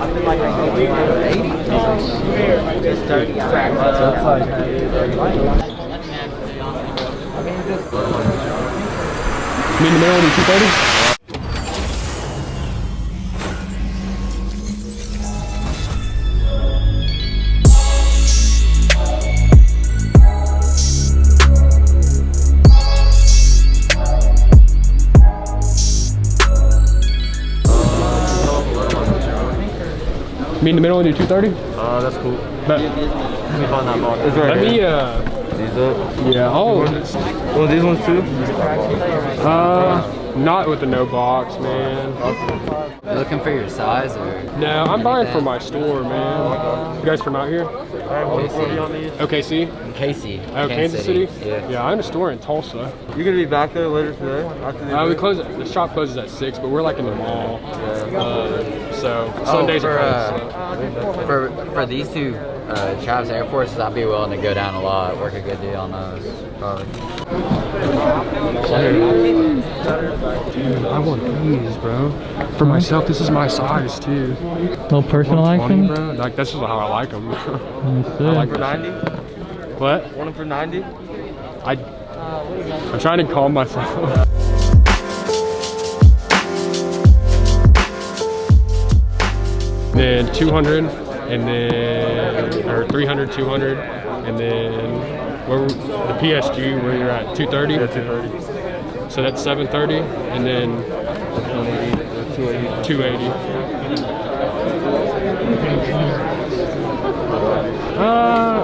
Meet in the middle, 230? Meet in the middle and do 230? That's cool. But Let me find that box. It's right let me, these up. yeah, oh. Well, these ones too? Not with the no box, man. You looking for your size or? No, I'm buying for my store, man. You guys from out here? OKC? Casey. Oh, Kansas City? Yeah. Yeah, I own a store in Tulsa. You gonna be back there later today? We close. The shop closes at 6, but we're like in the mall. So Sundays are closed. For these two Travis Air Forces, I'd be willing to go down a lot, work a good deal on those. Probably. Dude, I want these, bro. For myself, this is my size too. Little personal action. Bro. Like this is how I like them. Let I like For 90? What? Want them for 90? I'm trying to calm myself. Then 200, and then or 300, 200, and then the PSG where you're at 230. Yeah, 230. So that's 730, and then 280.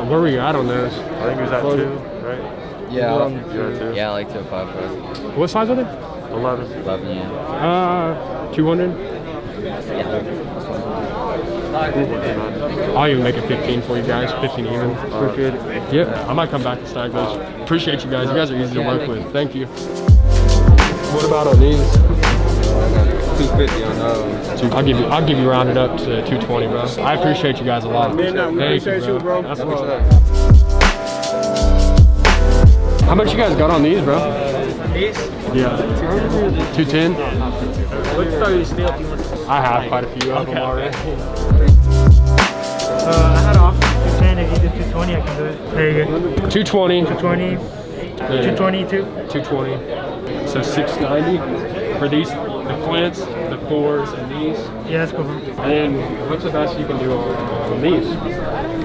Where were you at on those? I think it was at 2, right? Yeah. Yeah, I like to 5 plus. What size are they? 11. 11, yeah. 200. I'll even make it 15 for you guys, 15 even. Appreciate it. Yep, I might come back and snag those. Appreciate you guys. You guys are easy to work with. Thank you. What about on these? 250 on those. I'll give you rounded up to 220, bro. I appreciate you guys a lot. We appreciate you, bro. That's what's up. How much you guys got on these, bro? These? Yeah. 210? I have quite a few of them already. I had off 210. If you do 220, I can do it. There you go. 220. 220. 222. 220. So 690 for these, the flints, the 4s, and these. Yeah, that's cool. And then what's the best you can do on these?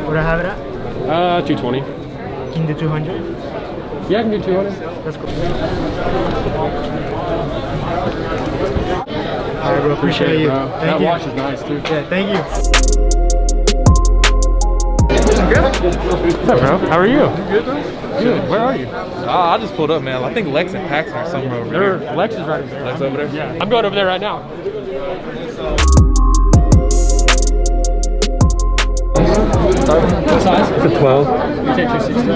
What I have it at? 220. Can you do 200? Yeah, I can do 200. That's cool. Alright, bro. Appreciate you. Bro. Thank That you. watch is nice too. Yeah, thank you. What's up, bro? How are you? Good, bro? Good. Where are you? I just pulled up, man. I think Lex and Paxton are somewhere over there. Lex is right over there. Lex over there? Yeah. I'm going over there right now. What size? It's a 12. You take 260.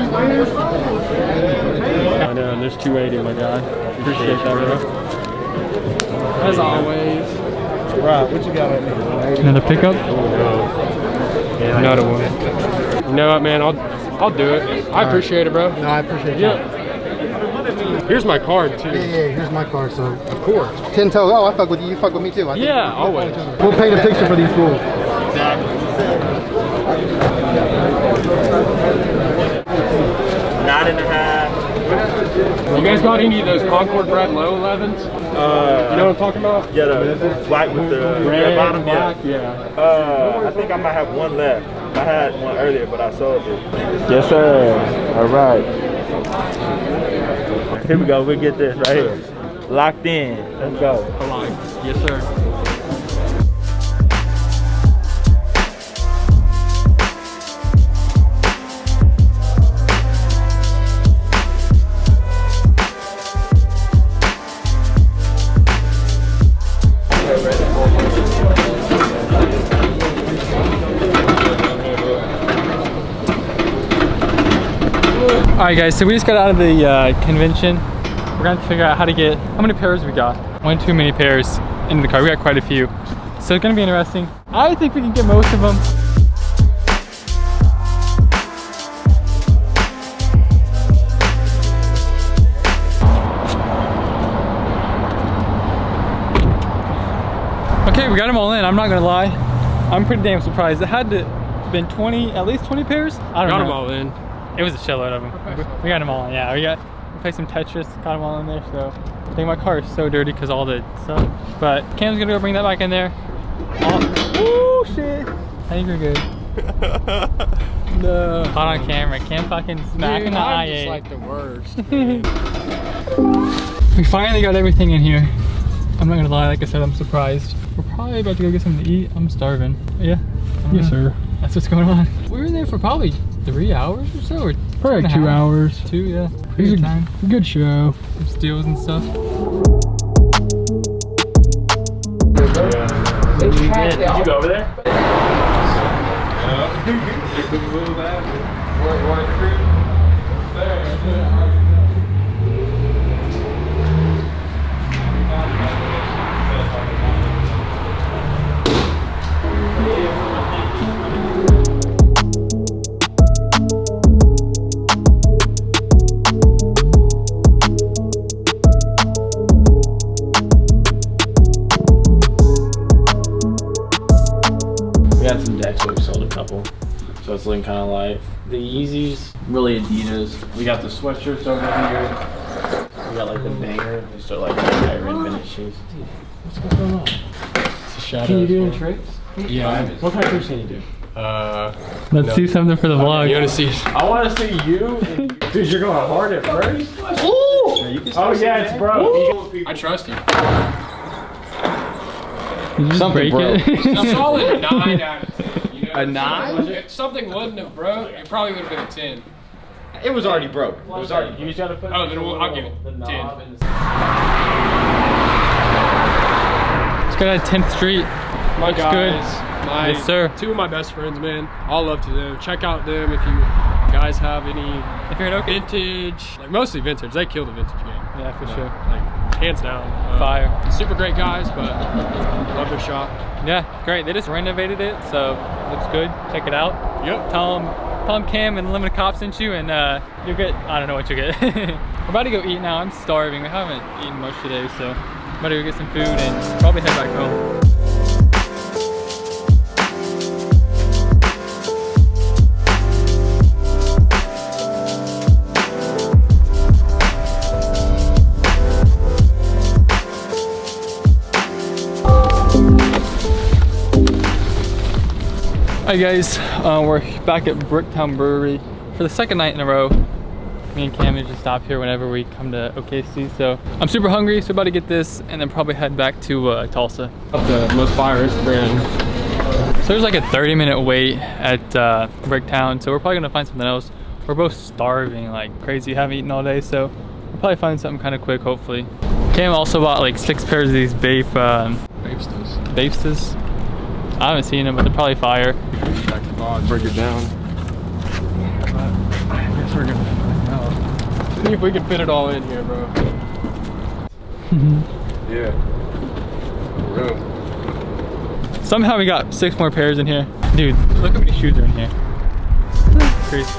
I know, and there's 280, my guy. Appreciate that, bro. As always. Right, what you got right now? Another pickup? Yeah, another one. You know what, man? I'll do it. I appreciate it, bro. No, I appreciate it. Yeah. Here's my card too. Yeah, here's my card, so of course. 10 toes. Oh, I fuck with you. You fuck with me too. I think Yeah, always. We'll paint a picture for these fools. Exactly. 9.5. You guys got any of those Concord Bread Low 11s? You know what I'm talking about? Yeah, the white with the Red, bottom. black, yeah. I think I might have one left. I had one earlier, but I sold it. Yes, sir. All right. Here we go. We'll get this right here. Locked in. Let's go. Alive. Yes, sir. Alright guys, so we just got out of the convention. We're gonna have to figure out how to get, how many pairs we got. One too many pairs in the car, we got quite a few. So it's gonna be interesting. I think we can get most of them. Okay, we got them all in, I'm not gonna lie. I'm pretty damn surprised. It had to been 20, at least 20 pairs. I don't know. Got them all in. It was a shitload of them. We got them all in. Yeah, we played some Tetris, got them all in there. So I think my car is so dirty because all the stuff. But Cam's gonna go bring that back in there. Oh shit! I think we're good. No. Caught on camera. Cam fucking smacking the I'm I8. just like the worst. We finally got everything in here. I'm not gonna lie, like I said, I'm surprised. We're probably about to go get something to eat. I'm starving. Yeah. Yes, sir. That's what's going on. We were in there for probably 3 hours or so, or Probably like 2 hours. 2, yeah. It was Good time. a good show. Some steals and stuff. Did you go over there? We got some decks, but we sold a couple. So it's looking kind of light. The Yeezys, really Adidas. We got the sweatshirts over here. We got like the banger. They start like higher end vintage shoes. Dude, what's going on? It's a shout Can you out. do any tricks? Yeah. What kind of tricks can you do? Let's do something for the vlog. You want to see? I want to see you. Dude, you're going hard at first. Oh yeah, it's bro. I trust you. Did you just Something break it? A solid 9 out of 10. You know? A 9? If something wouldn't have broke, it probably would have been a 10. It was already broke. It was already. You just gotta put. Oh, then I'll give it the 10. knob and Let's go to 10th Street. My Looks guys, good. my Yes, sir. 2 of my best friends, man. All love to them. Check out them if you guys have any If you're an okay. vintage, like mostly vintage. They kill the vintage game. Yeah, for sure. Like hands down. Fire. Super great guys, but love their shop. Yeah, great. They just renovated it, so looks good. Check it out. Yep. Tell them Cam and UnlimitedCop sent you, and you'll get, I don't know what you'll get. We're about to go eat now. I'm starving. We haven't eaten much today, so I'm about to go get some food and probably head back home. Alright guys, we're back at Bricktown Brewery for the second night in a row. Me and Cam usually stop here whenever we come to OKC, so I'm super hungry, so about to get this and then probably head back to Tulsa. The most fire Instagram. So there's like a 30-minute wait at Bricktown, so we're probably gonna find something else. We're both starving like crazy, haven't eaten all day, so we'll probably find something kind of quick, hopefully. Cam also bought like 6 pairs of these Bapestas. I haven't seen them, but they're probably fire. Back to vlog, break it down. I guess we're gonna find out. See if we can fit it all in here, bro. Yeah. Room. Somehow we got 6 more pairs in here. Dude, look how many shoes are in here. Crazy.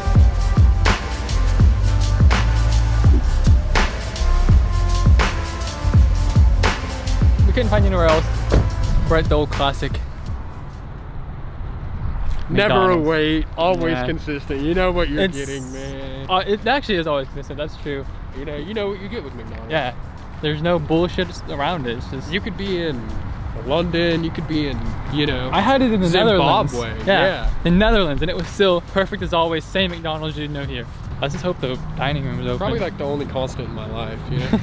We couldn't find anywhere else. We're at the old classic. Never a McDonald's. wait, always Yeah. consistent. You know what you're It's- getting, man. It actually is always consistent, that's true. You know what you get with McDonald's. Yeah, there's no bullshit around it. It's just, You could be in London, you could be in, you know. I had it in the Netherlands. Zimbabwe, Yeah, yeah. the Netherlands, and it was still perfect as always. Same McDonald's you know here. Let's just hope the dining room is open. Probably like the only constant in my life, you know.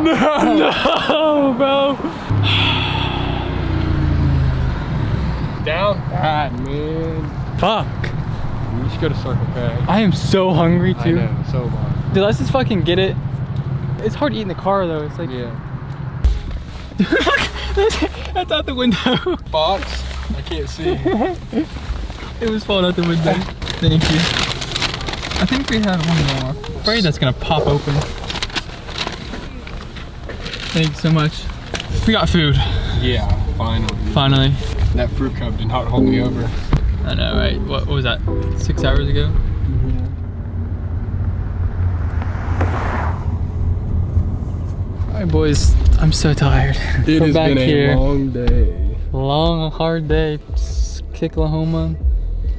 No, bro. Down bad, man. Fuck. You should go to Circle K. I am so hungry I too. know, so much. Dude, let's just fucking get it. It's hard to eat in the car though. It's like, Yeah. that's out the window. Box? I can't see. It was falling out the window. Thank you. I think we had one more. Afraid that's gonna pop open. Thank you so much. We got food. Yeah, finally. Finally. That fruit cup did not hold me over. I know, right? What was that? 6 hours ago? Alright boys, I'm so tired. It We're has back been here. a long day. Long, hard day. Kicklahoma.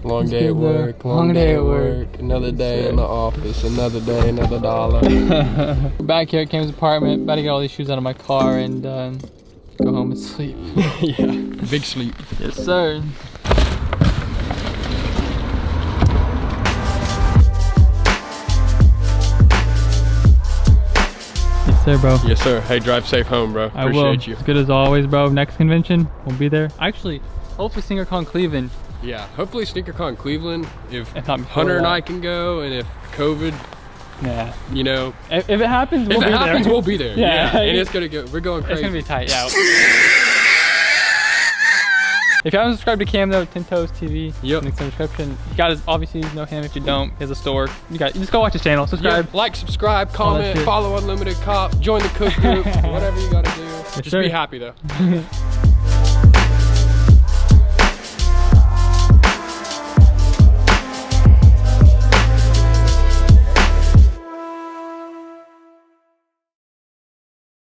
Long day at work. Long day at work. Another day in the office. Another day, another dollar. We're back here at Cam's apartment. About to get all these shoes out of my car and go home and sleep. Yeah, big sleep. Yes, sir. Yes, sir, bro. Yes, sir. Hey, drive safe home, bro. I will. Appreciate you. As good as always, bro. Next convention, we'll be there. Actually, hopefully SneakerCon Cleveland. Yeah, hopefully SneakerCon Cleveland. If If not before Hunter and that. I can go, and if COVID, Yeah. you know, If it happens, we'll if be it happens, there. we'll be there. Yeah. And it's gonna go. We're going It's crazy. gonna be tight, yeah. If you haven't subscribed to Cam though, Pt.2 TV, Yep. link in the description. You guys obviously know him. If you don't, he has a store. You just go watch his channel, subscribe. Yeah, like, subscribe, All that comment, shit. follow Unlimited Cop, join the cook group, whatever you gotta do. Just sir. be happy though.